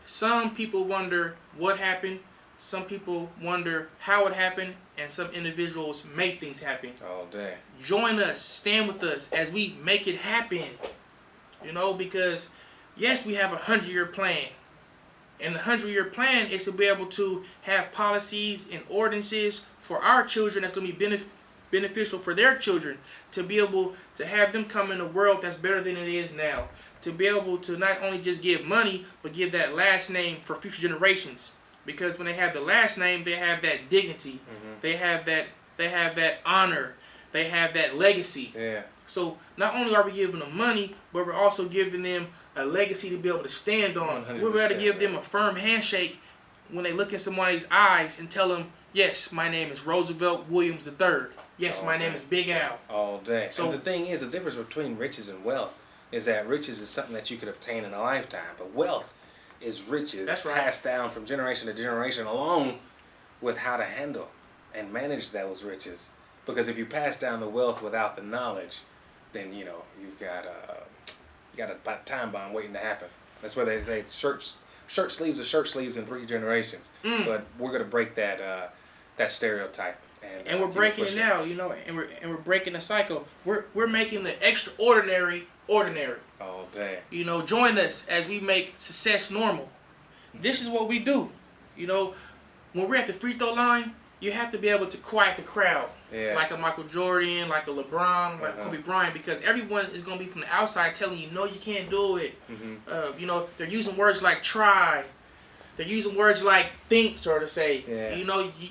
A: some people wonder what happened. Some people wonder how it happened, and some individuals make things happen.
B: All day.
A: Join us, stand with us as we make it happen. Because yes, we have a 100-year plan. And the 100-year plan is to be able to have policies and ordinances for our children that's going to be beneficial for their children. To be able to have them come in a world that's better than it is now. To be able to not only just give money, but give that last name for future generations. Because when they have the last name, they have that dignity. Mm-hmm. They have that honor. They have that legacy.
B: Yeah.
A: So not only are we giving them money, but we're also giving them a legacy to be able to stand on. We're ready to give them a firm handshake when they look in somebody's eyes and tell them, yes, my name is Roosevelt Williams III. Yes, my name is Big Al.
B: All day.
A: So
B: and the thing is, the difference between riches and wealth is that riches is something that you could obtain in a lifetime, but wealth is riches passed down from generation to generation, along with how to handle and manage those riches. Because if you pass down the wealth without the knowledge, then you've got a time bomb waiting to happen. That's where they say shirt sleeves are shirt sleeves in 3 generations. But we're gonna break that stereotype.
A: And we're breaking it now, and we're breaking the cycle. We're making the extraordinary ordinary.
B: All day.
A: Join us as we make success normal. This is what we do. When we're at the free throw line, you have to be able to quiet the crowd.
B: Yeah.
A: Like a Michael Jordan, like a LeBron, like Kobe Bryant, because everyone is going to be from the outside telling you, no, you can't do it. Mm-hmm. They're using words like try. They're using words like think, sort of say.
B: Yeah.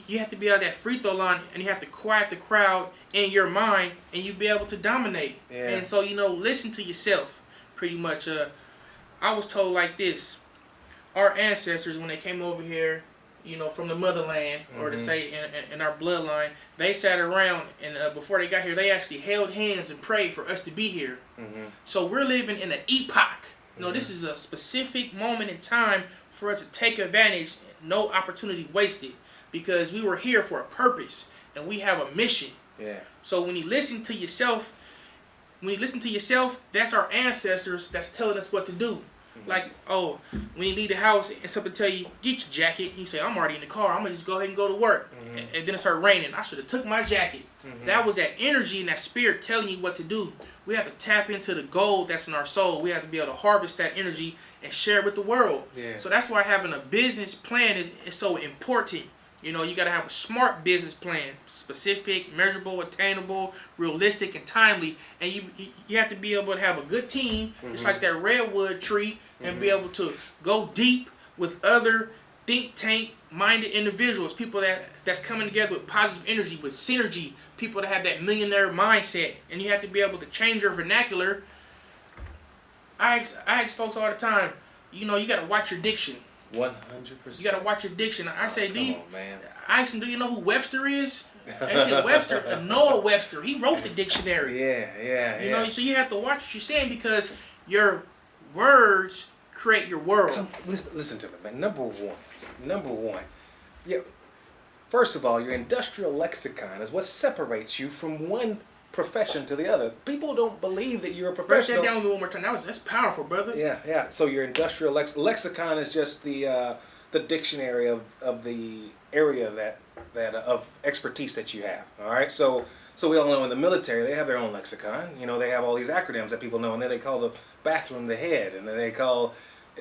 A: You have to be at that free throw line, and you have to quiet the crowd in your mind, and you be able to dominate.
B: Yeah.
A: And so, listen to yourself, pretty much. I was told like this. Our ancestors, when they came over here, from the motherland, or to say in our bloodline, they sat around, and before they got here, they actually held hands and prayed for us to be here. Mm-hmm. So we're living in an epoch. This is a specific moment in time for us to take advantage, no opportunity wasted, because we were here for a purpose, and we have a mission.
B: Yeah.
A: So when you listen to yourself, that's our ancestors that's telling us what to do. Like, when you leave the house and something tell you, get your jacket, you say, I'm already in the car, I'm going to just go ahead and go to work. And then it started raining. I should have took my jacket. That was that energy and that spirit telling you what to do. We have to tap into the gold that's in our soul. We have to be able to harvest that energy and share it with the world.
B: Yeah.
A: So that's why having a business plan is so important. You got to have a smart business plan, specific, measurable, attainable, realistic, and timely. And you have to be able to have a good team, just like that redwood tree, and be able to go deep with other think tank-minded individuals, people that's coming together with positive energy, with synergy, people that have that millionaire mindset. And you have to be able to change your vernacular. I ask folks all the time, you got to watch your diction.
B: 100%.
A: You gotta watch your diction. I say,
B: man.
A: I asked him, do you know who Webster is? I said, Webster, Noah Webster. He wrote the dictionary.
B: Yeah.
A: So you have to watch what you're saying, because your words create your world.
B: Listen to me, man. Number one. Yeah. First of all, your industrial lexicon is what separates you from one profession to the other. People don't believe that you're a professional.
A: Break that down one more time. That's powerful, brother.
B: Yeah. So your industrial lexicon is just the dictionary of the area that of expertise that you have. All right. So we all know in the military they have their own lexicon. They have all these acronyms that people know, and then they call the bathroom the head, and then they call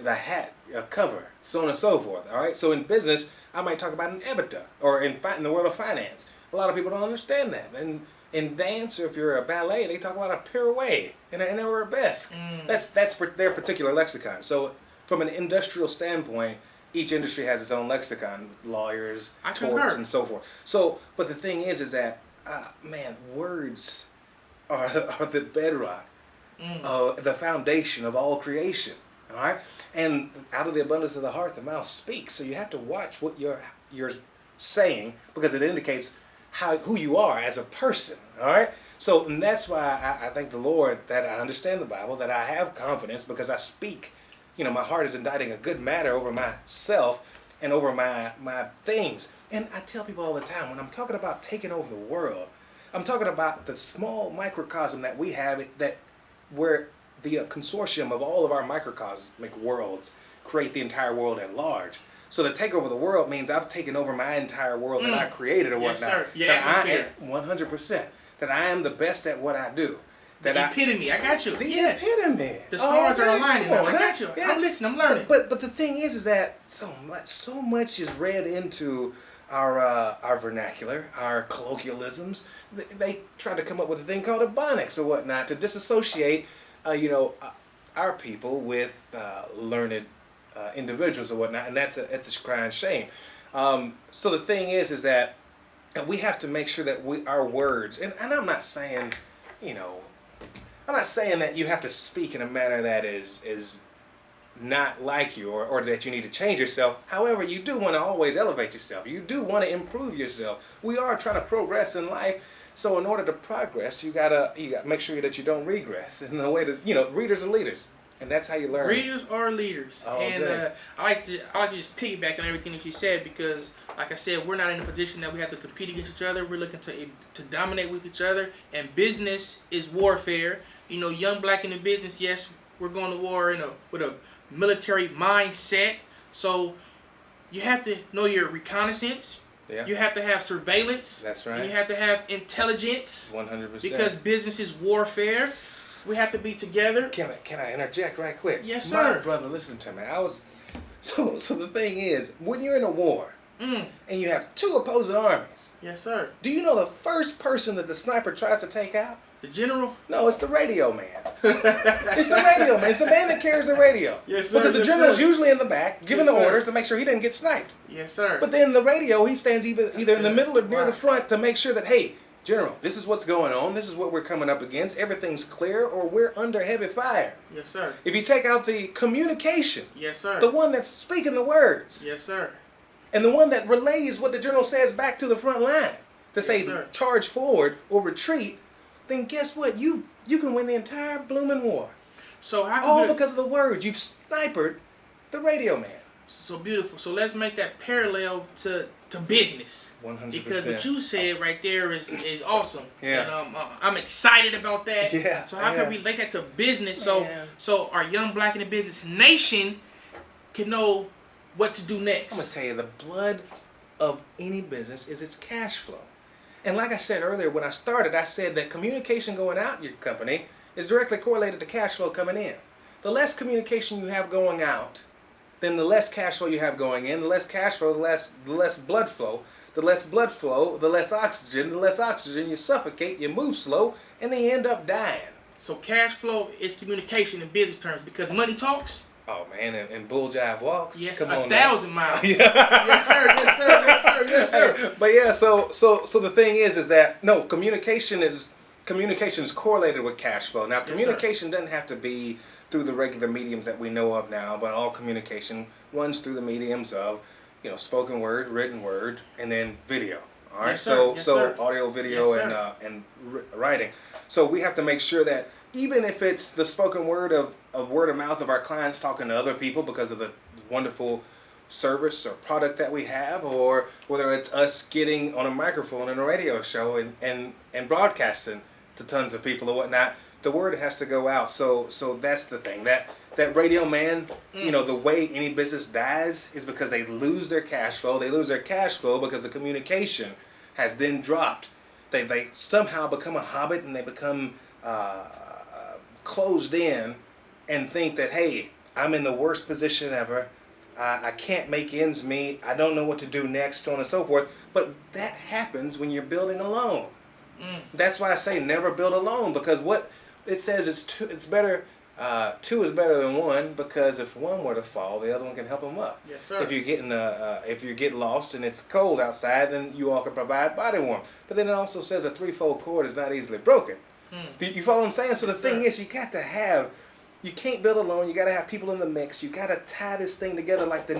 B: the hat a cover, so on and so forth. All right. So in business, I might talk about an EBITDA, or in the world of finance, a lot of people don't understand that. And in dance, or if you're a ballet, they talk about a pirouette and an arabesque. That's their particular lexicon. So from an industrial standpoint, each industry has its own lexicon, lawyers, torts, and so forth. So, but the thing is that, words are the bedrock, the foundation of all creation. All right, and out of the abundance of the heart, the mouth speaks. So you have to watch what you're saying, because it indicates who you are as a person. All right. So, and that's why I thank the Lord that I understand the Bible, that I have confidence, because I speak. My heart is indicting a good matter over myself and over my things. And I tell people all the time, when I'm talking about taking over the world, I'm talking about the small microcosm that we have, that where the consortium of all of our microcosmic worlds create the entire world at large. So to take over the world means I've taken over my entire world that I created or
A: Yes,
B: whatnot.
A: sir. Your
B: That
A: atmosphere.
B: I am 100%. That I am the best at what I do.
A: The epitome. I got you.
B: The
A: Yeah.
B: epitome.
A: The stars are
B: man,
A: aligning
B: come
A: now.
B: on,
A: I got you.
B: yeah.
A: I'm listening. I'm learning.
B: But the thing is that so much is read into our vernacular, our colloquialisms. They tried to come up with a thing called ebonics or whatnot to disassociate, our people with learned individuals or whatnot, and that's a crying shame. So the thing is that we have to make sure that our words, and I'm not saying, I'm not saying that you have to speak in a manner that is not like you or that you need to change yourself. However, you do want to always elevate yourself. You do want to improve yourself. We are trying to progress in life. So in order to progress, you gotta make sure that you don't regress. In the way that readers are leaders, and that's how you learn.
A: Readers are leaders.
B: All
A: And
B: day.
A: I like to just piggyback on everything that you said, because, like I said, we're not in a position that we have to compete against each other. We're looking to dominate with each other. And business is warfare. Young black in the business. Yes, we're going to war with a military mindset. So you have to know your reconnaissance.
B: Yeah.
A: You have to have surveillance.
B: That's right.
A: And you have to have intelligence.
B: 100%.
A: Because business is warfare. We have to be together.
B: Can I interject right quick?
A: Yes,
B: My
A: sir.
B: brother, listen to me. So the thing is, when you're in a war and you have two opposing armies,
A: Yes, sir.
B: do you know the first person that the sniper tries to take out?
A: The general.
B: No, it's the radio man. It's the radio man. It's the man that carries the radio.
A: Yes, sir.
B: Because the
A: Yes,
B: general's
A: sir.
B: usually in the back giving
A: Yes,
B: the
A: sir.
B: orders to make sure he doesn't get sniped.
A: Yes, sir.
B: But then the radio, he stands either in the middle or near
A: Right.
B: the front to make sure that, hey, General, this is what's going on. This is what we're coming up against. Everything's clear or we're under heavy fire.
A: Yes, sir.
B: If you take out the communication,
A: Yes, sir.
B: the one that's speaking the words,
A: Yes, sir.
B: and the one that relays what the general says back to the front line to say
A: sir.
B: charge forward or retreat, then guess what? You can win the entire blooming war.
A: So how
B: All
A: can we,
B: because of the words. You've sniped the radio man.
A: so beautiful. So let's make that parallel to business.
B: 100%.
A: Because what you said right there is awesome.
B: Yeah.
A: And I'm excited about that.
B: Yeah,
A: So how
B: yeah.
A: can we relate that to business
B: Man.
A: so our young black in the business nation can know what to do next?
B: I'm going to tell you, the blood of any business is its cash flow. And like I said earlier, when I started, I said that communication going out in your company is directly correlated to cash flow coming in. The less communication you have going out, then the less cash flow you have going in. The less cash flow, the less blood flow. The less blood flow, the less oxygen. The less oxygen, you suffocate, you move slow, and then you end up dying.
A: So cash flow is communication in business terms, because money talks.
B: Oh man, and bull jive walks.
A: Yes,
B: Come on
A: 1,000 miles.
B: Yeah.
A: Yes, sir. Yes, sir. Yes, sir. Yes, sir.
B: But yeah, so the thing is that no, communication is correlated with cash flow. Now,
A: Yes,
B: communication doesn't have to be through the regular mediums that we know of now, but all communication runs through the mediums of, spoken word, written word, and then video. All right,
A: Yes, sir. Yes,
B: so
A: sir.
B: audio, video,
A: Yes,
B: and writing. So we have to make sure that even if it's the spoken word of word of mouth of our clients talking to other people because of the wonderful service or product that we have, or whether it's us getting on a microphone in a radio show and broadcasting to tons of people or whatnot, the word has to go out. So that's the thing. That radio man, the way any business dies is because they lose their cash flow. They lose their cash flow because the communication has then dropped. They somehow become a hobbit and they become closed in and think that, hey, I'm in the worst position ever. I can't make ends meet. I don't know what to do next, so on and so forth. But that happens when you're building alone. That's why I say never build alone, because what it says is two is better than one, because if one were to fall, the other one can help them up.
A: Yes, sir.
B: If you get lost and it's cold outside, then you all can provide body warmth. But then it also says a threefold cord is not easily broken. You follow what I'm saying? So the thing is, you can't build alone. You got to have people in the mix. You got to tie this thing together like the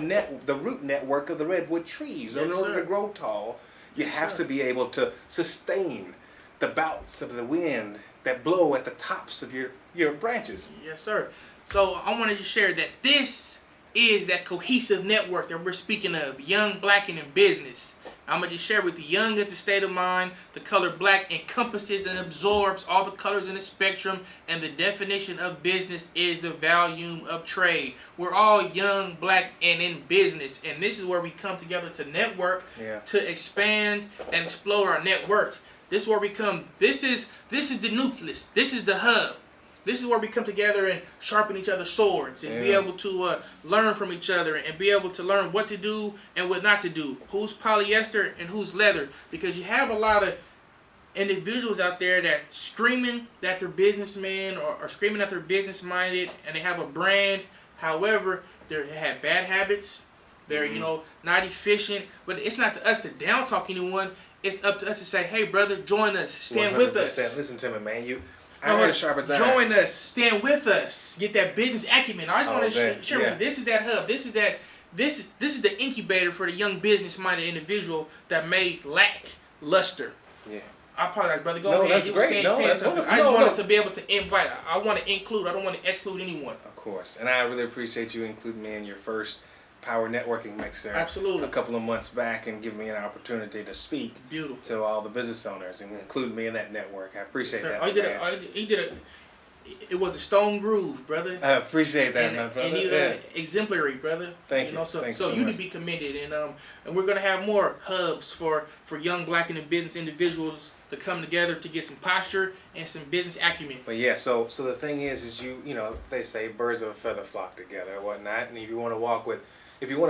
B: root network of the redwood trees.
A: Yes,
B: In order
A: sir.
B: to grow tall, you have to be able to sustain the bouts of the wind that blow at the tops of your branches.
A: Yes, sir. So I wanted to share that this is that cohesive network that we're speaking of, young black and in business. I'm going to just share with you. Young is the state of mind. The color black encompasses and absorbs all the colors in the spectrum. And the definition of business is the volume of trade. We're all young, black, and in business. And this is where we come together to network, to expand and explode our network. This is where we come. This is the nucleus. This is the hub. This is where we come together and sharpen each other's swords and be able to learn from each other and be able to learn what to do and what not to do. Who's polyester and who's leather. Because you have a lot of individuals out there that screaming that they're businessmen or screaming that they're business minded and they have a brand. However, they have bad habits. They're, not efficient. But it's not to us to down talk anyone. It's up to us to say, hey, brother, join us. Stand
B: 100%.
A: with us.
B: Listen to me, man. I heard a sharp as iron.
A: Join us. Stand with us. Get that business acumen. I just want to share with you. This is that hub. This is the incubator for the young business-minded individual that may lack luster.
B: Yeah.
A: I apologize, brother. Go ahead.
B: That's
A: You
B: great.
A: were saying something. I just wanted to be able to invite. I want to include. I don't want to exclude anyone.
B: Of course. And I really appreciate you including me in your first Power Networking Mixer.
A: Absolutely.
B: A couple of months back and giving me an opportunity to speak to all the business owners and include me in that network. I appreciate that.
A: It was a stone groove, brother.
B: I appreciate that, my brother.
A: And you exemplary, brother.
B: Thank you.
A: So you to be commended, and we're gonna have more hubs for young black and business individuals to come together to get some posture and some business acumen.
B: But yeah, so the thing is they say birds of a feather flock together and whatnot, and if you want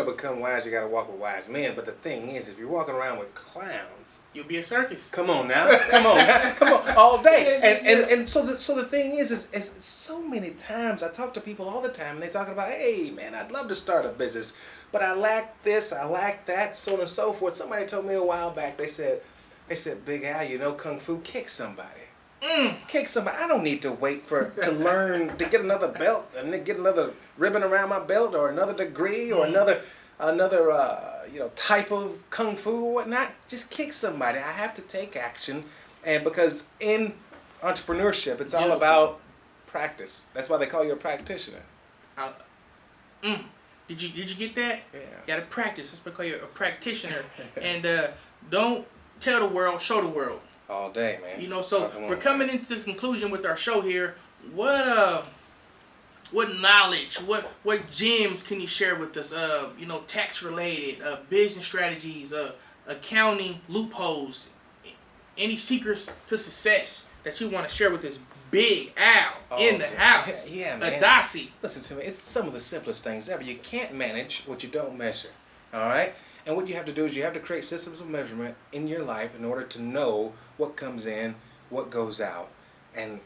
B: to become wise, you got to walk with wise men. But the thing is, if you're walking around with clowns,
A: you'll be a circus.
B: Come on now, come on, all day. And so the thing is so many times I talk to people all the time, and they talking about, hey man, I'd love to start a business, but I lack this, I lack that, so on and so forth. Somebody told me a while back, they said, Big Al, Kung Fu, kick somebody. Kick somebody. I don't need to wait to learn to get another belt and then get another ribbon around my belt or another degree or another type of kung fu or whatnot. Just kick somebody. I have to take action, and because in entrepreneurship, it's all about practice. That's why they call you a practitioner.
A: Did you get that?
B: Yeah.
A: You gotta practice. That's because you're a practitioner, and don't tell the world, show the world.
B: All day, man.
A: So we're coming into the conclusion with our show here. What knowledge, what gems can you share with us? Tax related, business strategies, accounting loopholes, any secrets to success that you want to share with this Big Al in the house?
B: Yeah, man.
A: ADACI.
B: Listen to me. It's some of the simplest things ever. You can't manage what you don't measure. All right. And what you have to do is you have to create systems of measurement in your life in order to know what comes in, what goes out, and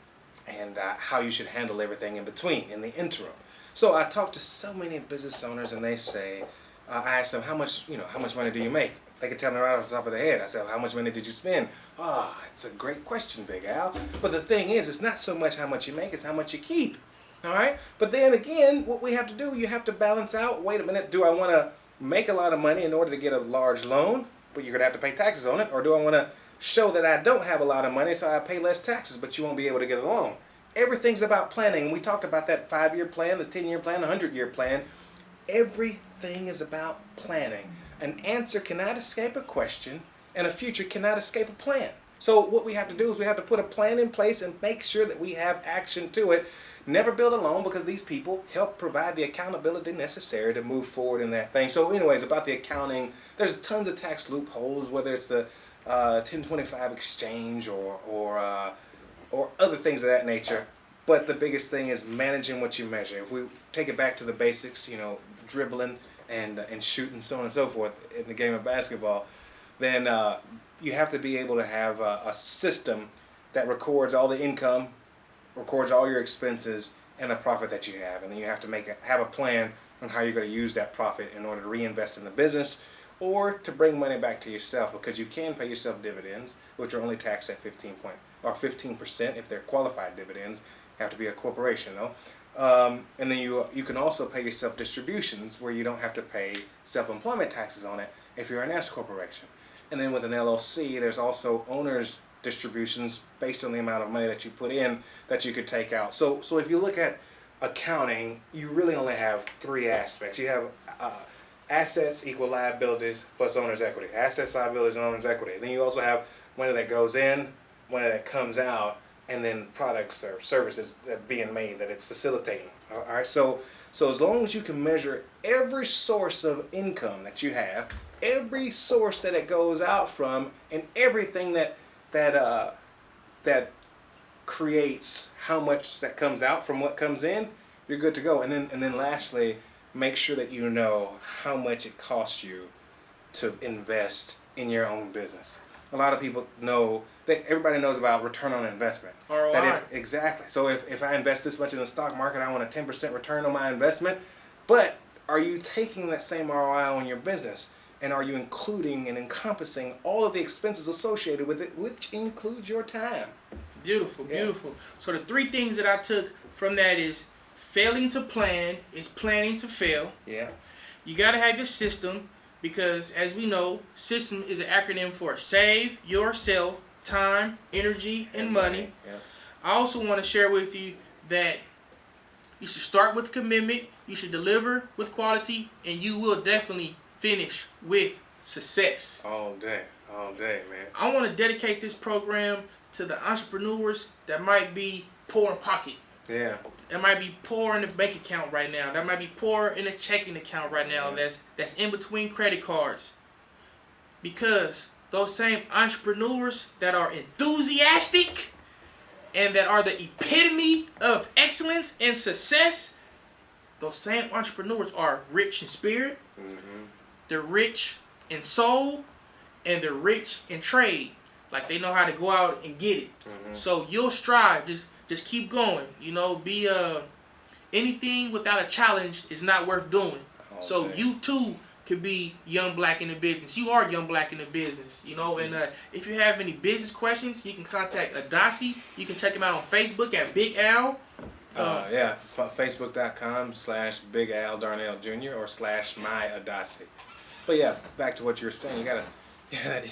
B: how you should handle everything in between, in the interim. So I talk to so many business owners, and they say, I ask them, how much money do you make? They can tell me right off the top of their head. I say, how much money did you spend? It's a great question, Big Al. But the thing is, it's not so much how much you make, it's how much you keep. All right? But then again, what we have to do, you have to balance out, wait a minute, do I want to make a lot of money in order to get a large loan, but you're going to have to pay taxes on it? Or do I want to show that I don't have a lot of money so I pay less taxes, but you won't be able to get a loan? Everything's about planning. We talked about that 5-year plan, the 10-year plan, the 100-year plan. Everything is about planning. An answer cannot escape a question, and a future cannot escape a plan. So what we have to do is we have to put a plan in place and make sure that we have action to it. Never build alone, because these people help provide the accountability necessary to move forward in that thing. So anyways, about the accounting, there's tons of tax loopholes, whether it's the 1025 exchange or other things of that nature. But the biggest thing is managing what you measure. If we take it back to the basics, dribbling and shooting, so on and so forth in the game of basketball, then you have to be able to have a system that records all the income, records all your expenses, and the profit that you have. And then you have to have a plan on how you're going to use that profit in order to reinvest in the business or to bring money back to yourself, because you can pay yourself dividends, which are only taxed at 15% if they're qualified dividends. You have to be a corporation, though. And then you can also pay yourself distributions where you don't have to pay self-employment taxes on it if you're an S corporation. And then with an LLC, there's also owner's distributions based on the amount of money that you put in that you could take out. So if you look at accounting, you really only have 3 aspects. You have assets equal liabilities plus owner's equity. Assets, liabilities, and owner's equity. Then you also have money that goes in, money that comes out, and then products or services that are being made that it's facilitating. All right, so as long as you can measure every source of income that you have, every source that it goes out from, and everything that creates how much that comes out from what comes in, you're good to go. And then lastly, make sure that you know how much it costs you to invest in your own business. A lot of people know that everybody knows about return on investment.
A: ROI.
B: Exactly. So if I invest this much in the stock market, I want a 10% return on my investment. But are you taking that same ROI on your business? And are you including and encompassing all of the expenses associated with it, which includes your time?
A: Beautiful,
B: Yeah.
A: beautiful. So the 3 things that I took from that is failing to plan is planning to fail.
B: Yeah.
A: You got to have your system because, as we know, system is an acronym for save yourself time, energy, and money.
B: Yeah.
A: I also want to share with you that you should start with commitment, you should deliver with quality, and you will definitely finish with success.
B: All day, man.
A: I want to dedicate this program to the entrepreneurs that might be poor in pocket.
B: Yeah.
A: That might be poor in the bank account right now. That might be poor in a checking account right now. That's in between credit cards. Because those same entrepreneurs that are enthusiastic and that are the epitome of excellence and success, those same entrepreneurs are rich in spirit, they're rich in soul, and they're rich in trade. Like they know how to go out and get it. So you'll strive. Just keep going. You know, be anything without a challenge is not worth doing. So you too could be young black in the business. You are young black in the business. You know, and if you have any business questions, you can contact ADACI. You can check him out on Facebook at Big Al.
B: Facebook.com/Big Al Darnell Jr. or /my ADACI. But yeah, back to what you were saying. You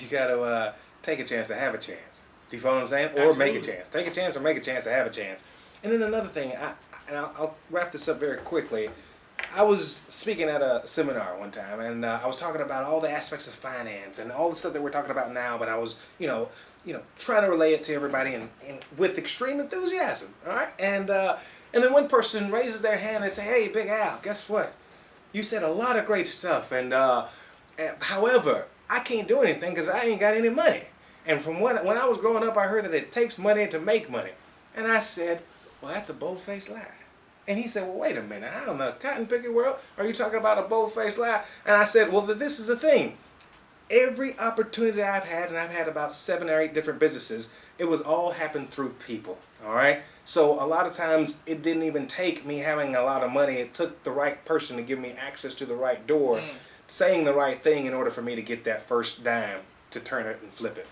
B: gotta take a chance to have a chance. Do you follow what I'm saying? Or
A: Absolutely.
B: make a chance. Take a chance or make a chance to have a chance. And then another thing, I'll wrap this up very quickly. I was speaking at a seminar one time, and I was talking about all the aspects of finance and all the stuff that we're talking about now. But I was, trying to relay it to everybody and with extreme enthusiasm. All right, and then one person raises their hand and say, "Hey, Big Al, guess what? You said a lot of great stuff, and however, I can't do anything because I ain't got any money. And from when I was growing up, I heard that it takes money to make money." And I said, "Well, that's a bold-faced lie." And he said, "Well, wait a minute. I don't know. Cotton picking world? Are you talking about a bold-faced lie?" And I said, "Well, this is the thing. Every opportunity I've had, and I've had about 7 or 8 different businesses, it was all happened through people. All right? So a lot of times it didn't even take me having a lot of money. It took the right person to give me access to the right door, saying the right thing in order for me to get that first dime to turn it and flip it."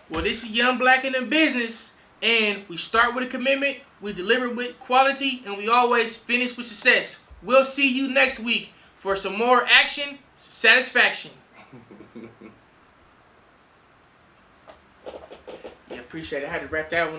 A: Well, this is Young Black in the Business, and we start with a commitment, we deliver with quality, and we always finish with success. We'll see you next week for some more action, satisfaction. Yeah, appreciate it. I had to wrap that one up.